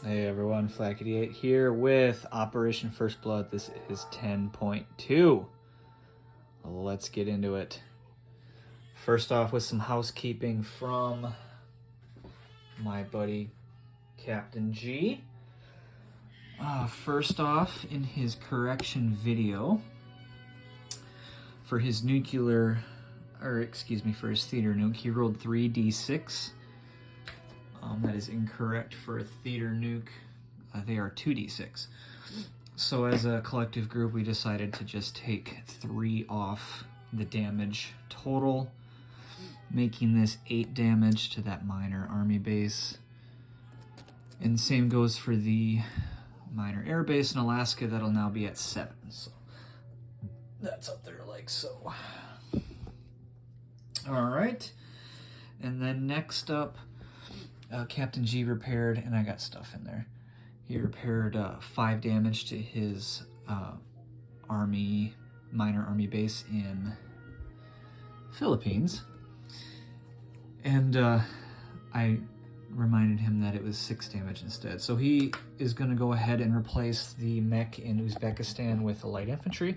Hey everyone, Flackety8 here with Operation First Blood. This is 10.2. Let's get into it. First off with some housekeeping from my buddy Captain G. First off, in his correction video, for his for his theater nuke, he rolled 3d6. That is incorrect for a theater nuke. They are 2d6. So as a collective group, we decided to just take 3 off the damage total, making this 8 damage to that minor army base. And same goes for the minor air base in Alaska. That'll now be at 7. So that's up there like so. All right. And then next up, Captain G repaired, and I got stuff in there. He repaired 5 damage to his minor army base in Philippines. And I reminded him that it was 6 damage instead. So he is going to go ahead and replace the mech in Uzbekistan with a light infantry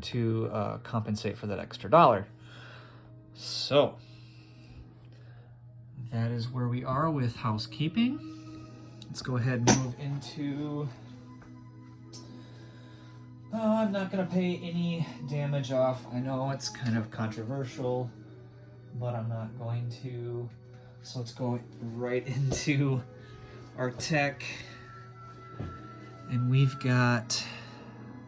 to compensate for that extra $1. So that is where we are with housekeeping. Let's go ahead and move into... I'm not going to pay any damage off. I know it's kind of controversial, but I'm not going to. So let's go right into our tech. And we've got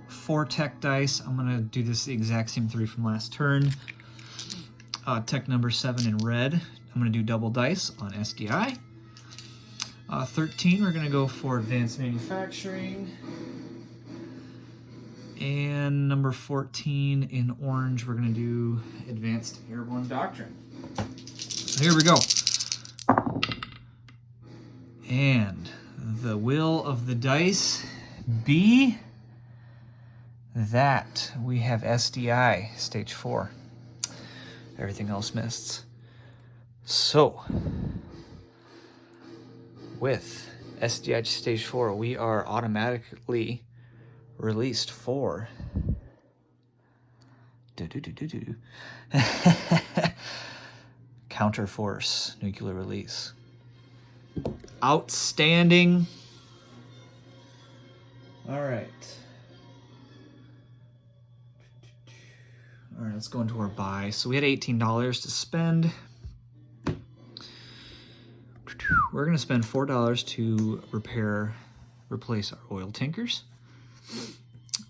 4 tech dice. I'm going to do this the exact same 3 from last turn. Tech number 7 in red. I'm going to do double dice on SDI. 13, we're going to go for advanced manufacturing. And number 14 in orange, we're going to do advanced airborne doctrine. So here we go. And the will of the dice be that we have SDI, stage 4. Everything else missed. So, with SDI Stage 4, we are automatically released for counterforce nuclear release. Outstanding. All right, let's go into our buy. So we had $18 to spend. We're going to spend $4 to replace our oil tankers.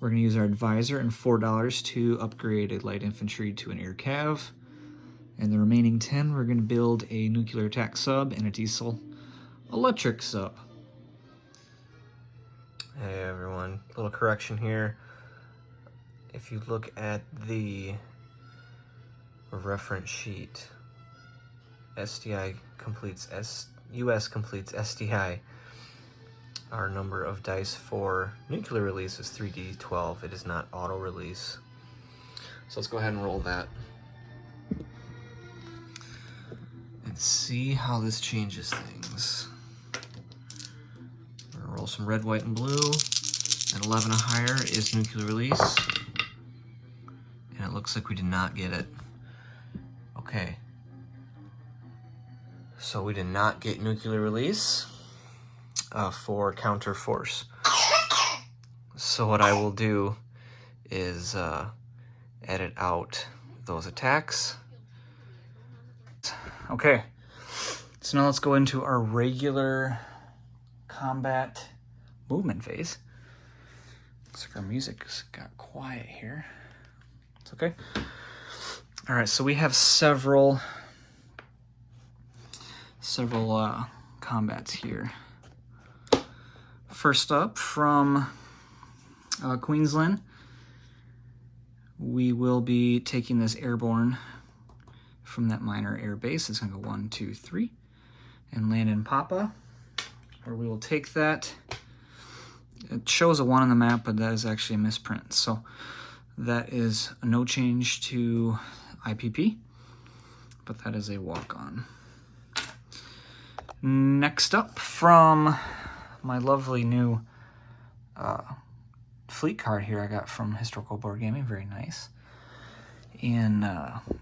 We're going to use our advisor and $4 to upgrade a light infantry to an air cav. And the remaining 10, we're going to build a nuclear attack sub and a diesel electric sub. Hey everyone, little correction here. If you look at the reference sheet, SDI completes US completes SDI. Our number of dice for nuclear release is 3d12. It is not auto release. So let's go ahead and roll that. And see how this changes things. We're gonna roll some red, white, and blue. And 11 or higher is nuclear release. And it looks like we did not get it. Okay. So we did not get nuclear release for counter force. So what I will do is edit out those attacks. Okay, so now let's go into our regular combat movement phase. Looks like our music's got quiet here. It's okay. All right, so we have several combats here. First up, from Queensland, we will be taking this airborne from that minor air base. It's going to go 1, 2, 3, and land in Papa, where we will take that. It shows a 1 on the map, but that is actually a misprint. So that is a no change to IPP, but that is a walk-on. Next up, from my lovely new fleet card here I got from Historical Board Gaming. Very nice. In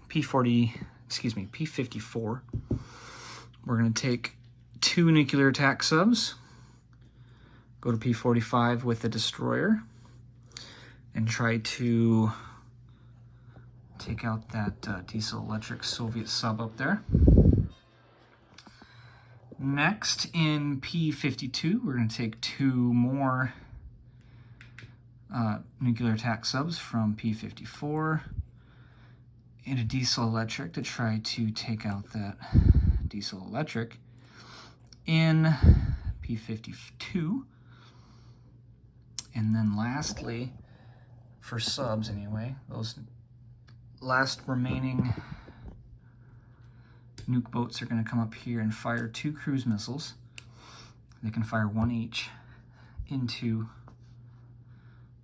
P54, we're going to take 2 nuclear attack subs, go to P45 with the destroyer, and try to take out that diesel-electric Soviet sub up there. Next, in P52, we're going to take 2 more nuclear attack subs from P54 and a diesel-electric to try to take out that diesel-electric in P52. And then lastly, for subs anyway, those last remaining nuke boats are going to come up here and fire 2 cruise missiles. They can fire 1 each into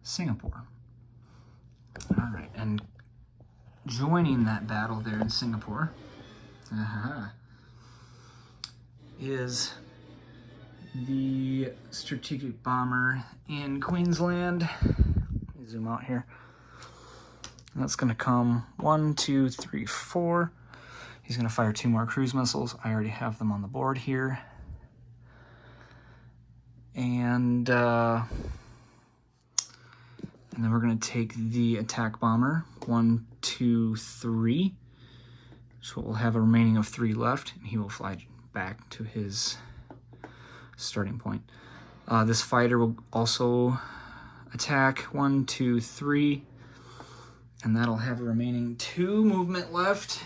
Singapore. All right, and joining that battle there in Singapore is the strategic bomber in Queensland. Let me zoom out here. That's going to come 1, 2, 3, 4. He's going to fire 2 more cruise missiles. I already have them on the board here. And then we're going to take the attack bomber, 1, 2, 3. So we'll have a remaining of 3 left, and he will fly back to his starting point. This fighter will also attack 1, 2, 3, and that'll have a remaining 2 movement left.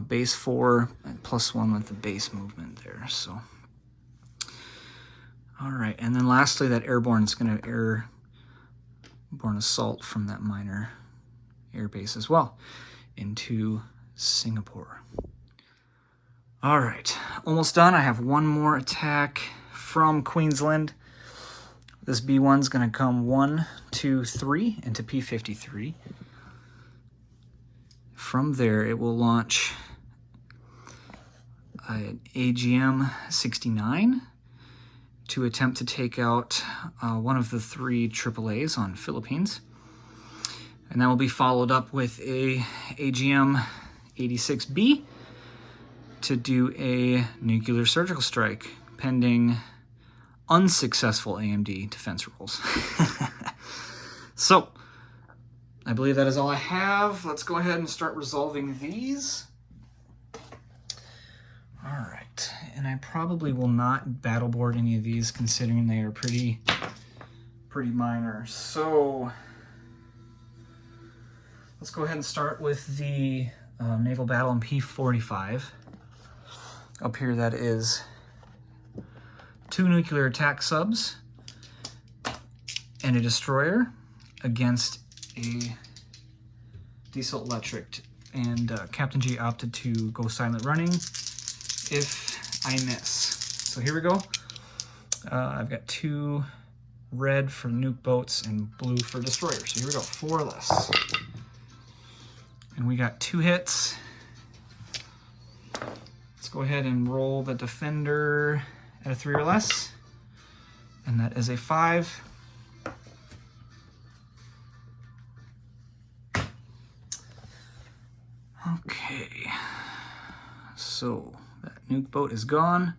Base 4 and +1 with the base movement there. So, all right, and then lastly, that airborne is going to airborne assault from that minor air base as well into Singapore. All right, almost done. I have 1 more attack from Queensland. This B1's going to come 1, 2, 3 into P53. From there, it will launch an AGM-69 to attempt to take out one of the 3 AAAs on Philippines. And that will be followed up with a AGM-86B to do a nuclear surgical strike, pending unsuccessful AMD defense rolls. So, I believe that is all I have. Let's go ahead and start resolving these. All right, and I probably will not battle board any of these, considering they are pretty minor. So let's go ahead and start with the naval battle in P45. Up here, that is 2 nuclear attack subs and a destroyer against a diesel electric, and Captain G opted to go silent running if I miss. So here we go. I've got 2 red for nuke boats and blue for destroyers. So here we go, 4 or less. And we got 2 hits. Let's go ahead and roll the defender at a 3 or less. And that is a 5. Okay, so that nuke boat is gone,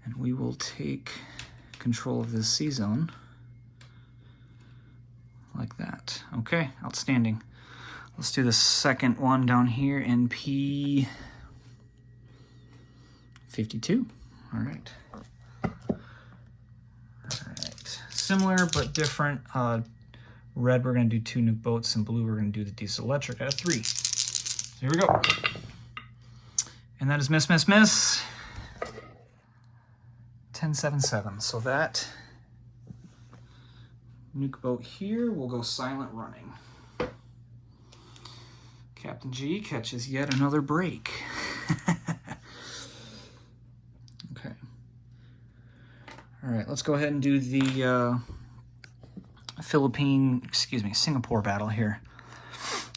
and we will take control of this sea zone like that. Okay, outstanding. Let's do the second one down here in P52. All right. All right. Similar but different. Red, we're going to do 2 nuke boats, and blue, we're going to do the diesel electric at a 3. So here we go. And that is miss, miss, miss. 10-7-7. So that nuke boat here will go silent running. Captain G catches yet another break. Okay. All right, let's go ahead and do the Singapore battle here.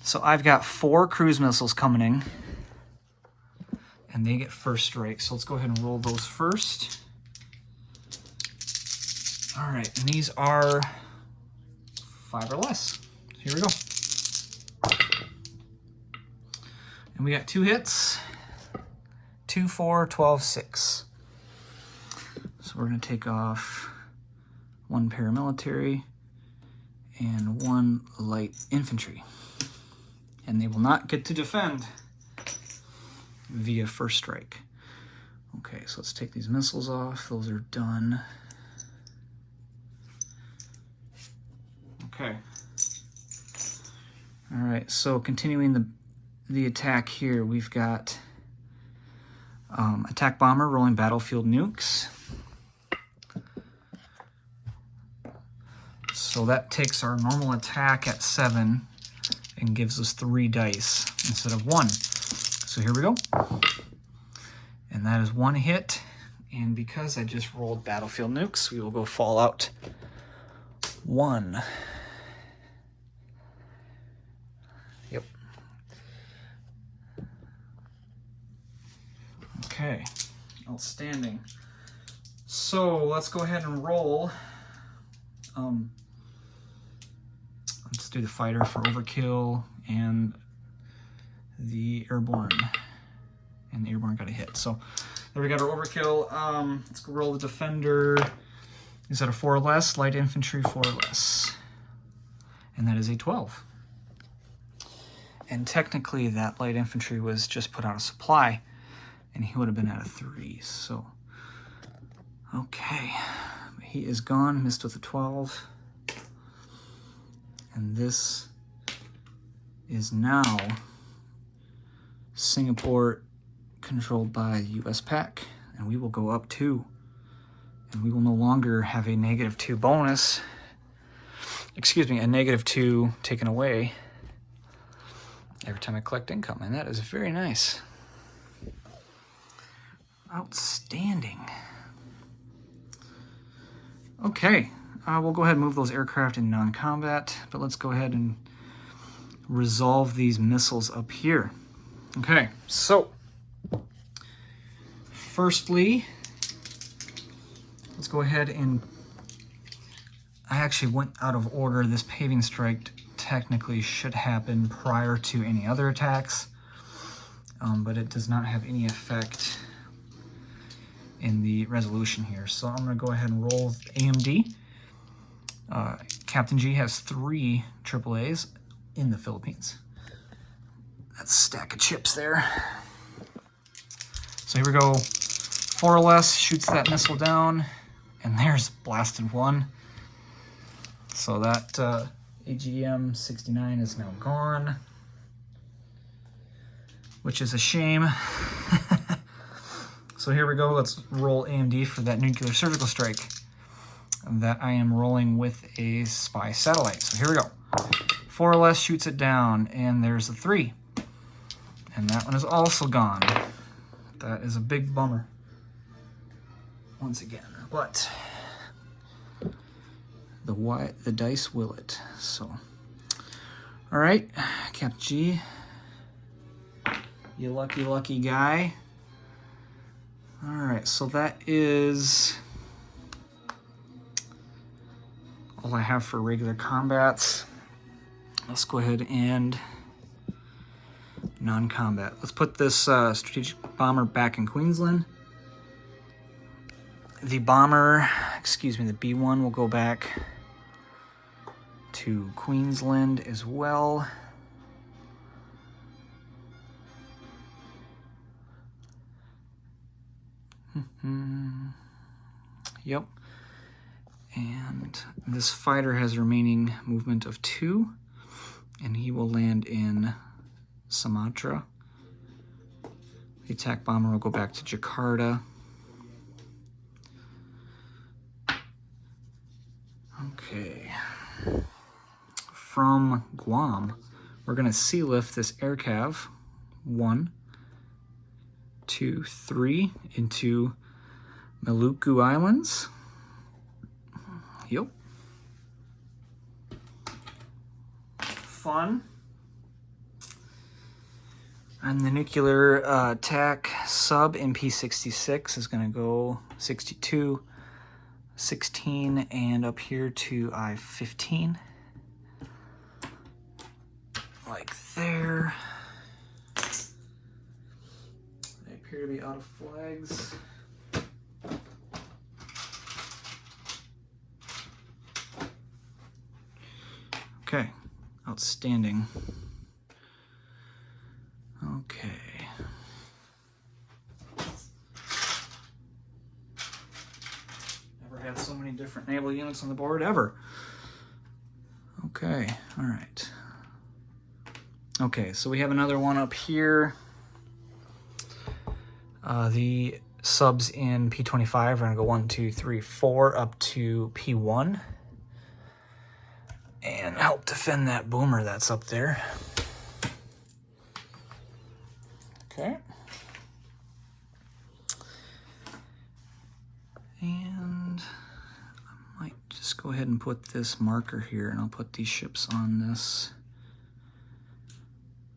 So I've got 4 cruise missiles coming in, and they get first strike. So let's go ahead and roll those first. All right, and these are 5 or less. Here we go. And we got 2 hits. 2, 4, 12, 6. So we're going to take off 1 paramilitary and 1 light infantry. And they will not get to defend via first strike. Okay, so let's take these missiles off. Those are done. Okay. All right, so continuing the attack here, we've got attack bomber rolling battlefield nukes. So that takes our normal attack at 7 and gives us 3 dice instead of 1. So here we go. And that is 1 hit. And because I just rolled battlefield nukes, we will go Fallout 1. Yep. Okay, outstanding. So let's go ahead and roll. Let's do the fighter for overkill and the airborne. And the airborne got a hit. So there we got our overkill. Let's go roll the defender. Is that a 4 or less? Light infantry 4 or less. And that is a 12. And technically that light infantry was just put out of supply, and he would have been at a 3. So, okay. He is gone, missed with a 12. And this is now Singapore controlled by the US PAC, and we will go up 2. And we will no longer have a -2 bonus. Excuse me, a -2 taken away every time I collect income, and that is very nice. Outstanding. Okay, we'll go ahead and move those aircraft in non-combat, but let's go ahead and resolve these missiles up here. Okay, so firstly, let's go ahead and I actually went out of order. This paving strike technically should happen prior to any other attacks, but it does not have any effect in the resolution here. So I'm going to go ahead and roll AMD. Captain G has 3 AAAs in the Philippines. That's a stack of chips there. So here we go. 4 or less shoots that missile down, and there's blasted 1. So that AGM-69 is now gone, which is a shame. So here we go. Let's roll AMD for that nuclear surgical strike that I am rolling with a spy satellite. So here we go. 4 or less shoots it down, and there's a 3. And that one is also gone. That is a big bummer. Once again, but the dice will it. So, all right, Cap G, you lucky guy. All right, so that is all I have for regular combats. Let's go ahead and non-combat. Let's put this strategic bomber back in Queensland. The bomber, excuse me, the B1 will go back to Queensland as well. Yep. And this fighter has remaining movement of 2, and he will land in Sumatra. The attack bomber will go back to Jakarta. Okay. From Guam, we're going to sea lift this aircav 1, 2, 3 into Maluku Islands. Yep. Fun. And the nuclear attack sub in P66 is going to go 62, 16, and up here to I-15. Like there. They appear to be out of flags. Okay, outstanding. Okay. Never had so many different naval units on the board ever. Okay, all right. Okay, so we have another one up here. The subs in P25 are going to go 1, 2, 3, 4 up to P1 and help defend that boomer that's up there. Okay. And I might just go ahead and put this marker here, and I'll put these ships on this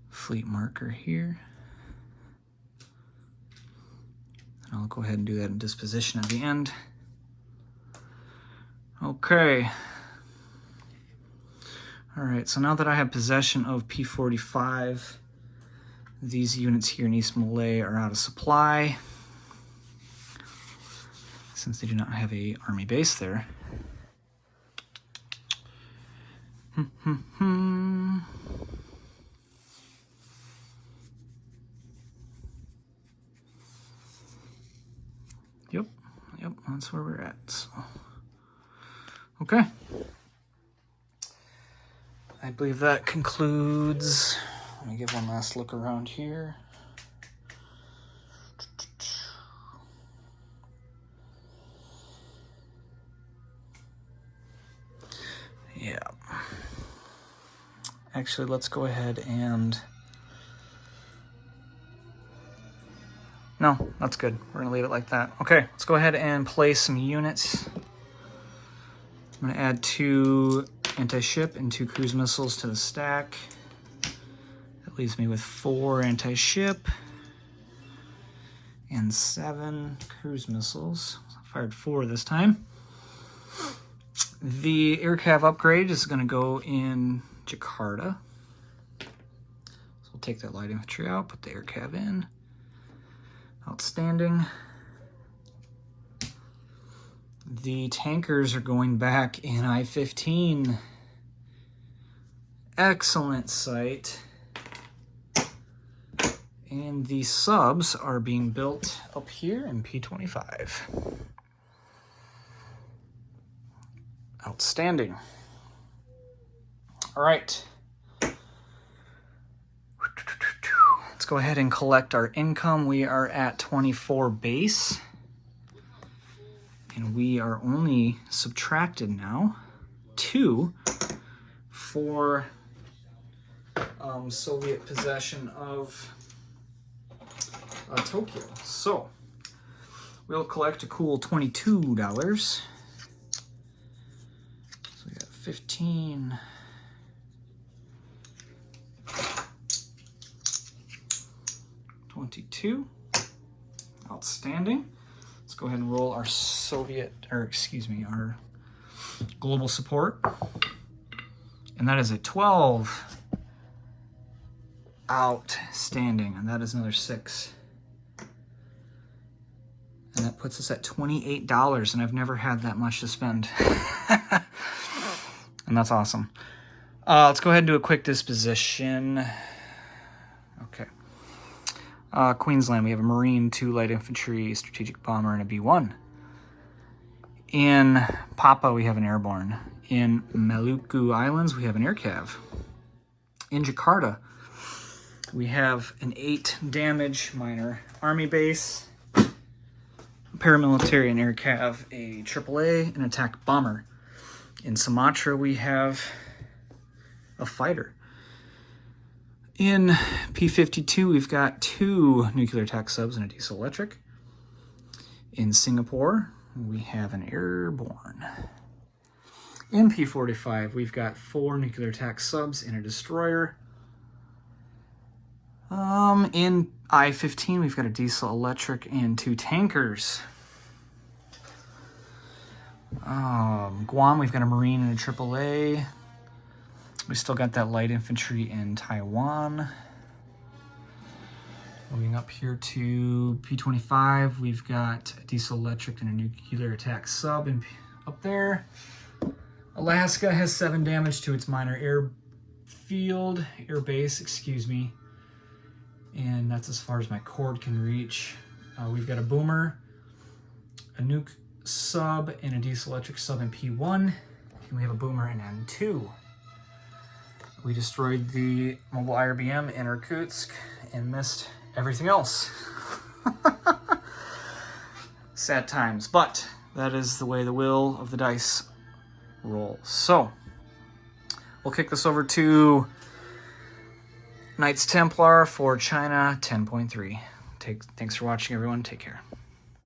fleet marker here. And I'll go ahead and do that in disposition at the end. Okay. All right, so now that I have possession of P45, these units here in East Malay are out of supply since they do not have a army base there. Yep, that's where we're at. So. Okay. I believe that concludes. Let me give one last look around here. Yeah. Actually, let's go ahead and... No, that's good. We're going to leave it like that. Okay, let's go ahead and place some units. I'm going to add 2 anti-ship and 2 cruise missiles to the stack. That leaves me with 4 anti-ship and 7 cruise missiles. I fired 4 this time. The air cav upgrade is going to go in Jakarta. So we'll take that light infantry out, put the air cav in. Outstanding. The tankers are going back in I-15. Excellent sight. And the subs are being built up here in P25. Outstanding. All right. Let's go ahead and collect our income. We are at 24 base. And we are only subtracted now 2 for Soviet possession of Tokyo. So we'll collect a cool $22. So we got 15. 22. Outstanding. Let's go ahead and roll our our global support. And that is a 12. Outstanding. And that is another 6. And that puts us at $28, and I've never had that much to spend. And that's awesome. Let's go ahead and do a quick disposition. Okay. Queensland, we have a Marine, 2 light infantry, strategic bomber, and a B-1. In Papua, we have an airborne. In Maluku Islands, we have an air cav. In Jakarta, we have an 8 damage minor army base, paramilitary and air cav, a AAA, an attack bomber. In Sumatra, we have a fighter. In P52, we've got 2 nuclear attack subs and a diesel electric. In Singapore, we have an airborne. In P45, we've got 4 nuclear attack subs and a destroyer. In I-15, we've got a diesel electric and 2 tankers. Guam, we've got a Marine and a AAA. We still got that light infantry in Taiwan. Moving up here to P-25, we've got a diesel electric and a nuclear attack sub up there. Alaska has 7 damage to its minor air base, excuse me. And that's as far as my cord can reach. We've got a boomer, a nuke sub, and a diesel electric sub in P1. And we have a boomer in M2. We destroyed the mobile IRBM in Irkutsk and missed everything else. Sad times, but that is the way the will of the dice rolls. So, we'll kick this over to Knights Templar for China 10.3. Thanks for watching, everyone. Take care.